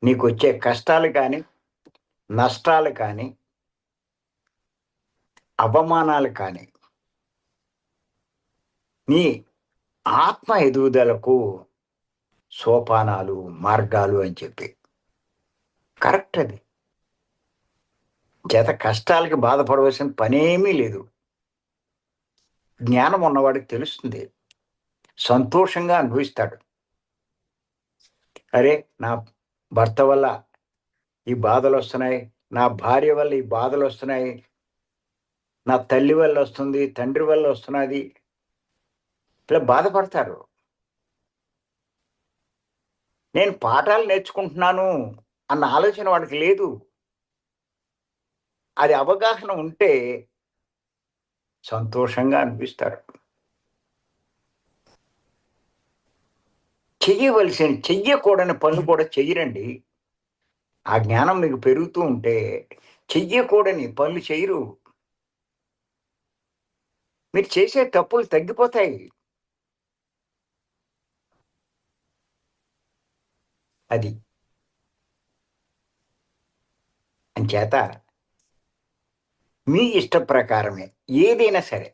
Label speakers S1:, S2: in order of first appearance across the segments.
S1: నీకొచ్చే కష్టాలు కానీ, నష్టాలు కానీ, అవమానాలు కానీ, నీ ఆత్మ ఎదుగుదలకు సోపానాలు, మార్గాలు అని చెప్పి. కరెక్ట్ అది. కష్టాలకి బాధపడవలసిన పనేమీ లేదు. జ్ఞానం ఉన్నవాడికి తెలుస్తుంది. సంతోషంగా అనుభవిస్తాడు. అరే! నా భర్త వల్ల ఈ బాధలొస్తున్నాయి. నా భార్య వల్ల ఈ బాధలొస్తున్నాయి. నా తల్లి వల్లొస్తుంది, తండ్రి వల్లొస్తున్నది. ఇలా బాధపడతారు. నేను పాఠాలు నేర్చుకుంటున్నాను అన్న ఆలోచన వాడికి లేదు. అది అవగాహన ఉంటే సంతోషంగా అనిపిస్తారు. చెయ్యకూడని పనులు కూడా చెయ్యరండి. ఆ జ్ఞానం మీకు పెరుగుతూ ఉంటే చెయ్యకూడని పనులు చెయ్యరు. మీరు చేసే తప్పులు తగ్గిపోతాయి. అది. అంచేత మీ ఇష్ట ప్రకారమే ఏదైనా సరే.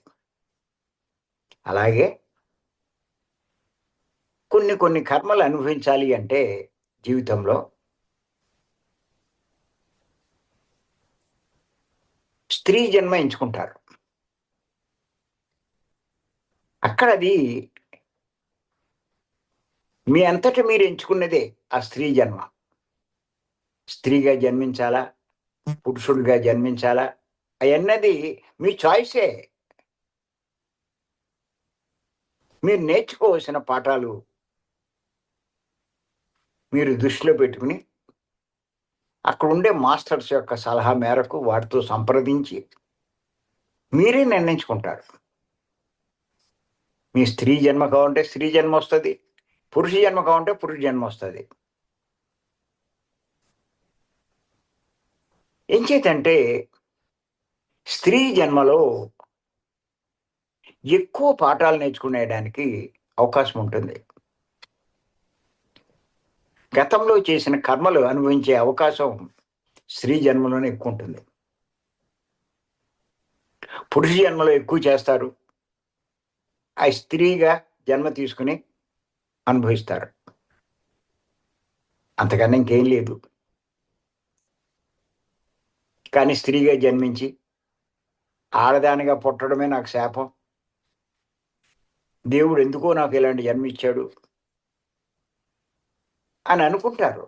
S1: అలాగే కొన్ని కర్మలు అనుభవించాలి అంటే జీవితంలో స్త్రీ జన్మ ఎంచుకుంటారు. అక్కడది మీ అంతట మీరు ఎంచుకున్నదే ఆ స్త్రీ జన్మ. స్త్రీగా జన్మించాలా? పురుషుడిగా జన్మించాలా? అయన్నది మీ చాయిసే. మీరు నేర్చుకోవాల్సిన పాఠాలు మీరు దృష్టిలో పెట్టుకుని, అక్కడుండే మాస్టర్స్ యొక్క సలహా మేరకు వారితో సంప్రదించి మీరే నిర్ణయించుకుంటారు. మీ స్త్రీ జన్మ కావాలంటే స్త్రీ జన్మొస్తది. పురుష జన్మ కావాలంటే పురుష జన్మొస్తది. ఎంచేతంటే స్త్రీ జన్మలో ఎక్కువ పాఠాలు నేర్చుకునేడానికి అవకాశం ఉంటుంది. గతంలో చేసిన కర్మలు అనుభవించే అవకాశం స్త్రీ జన్మలోనే ఎక్కువుంటుంది. పురుష జన్మలో ఎక్కువ చేస్తారు. ఆ స్త్రీగా జన్మ తీసుకొని అనుభవిస్తారు. అంతకన్నా ఇంకేం లేదు. కానీ స్త్రీగా జన్మించి ఆడదానిగా పుట్టడమే నాకు శాపం. దేవుడు ఎందుకో నాకు ఇలాంటి జన్మ ఇచ్చాడు అని అనుకుంటారు.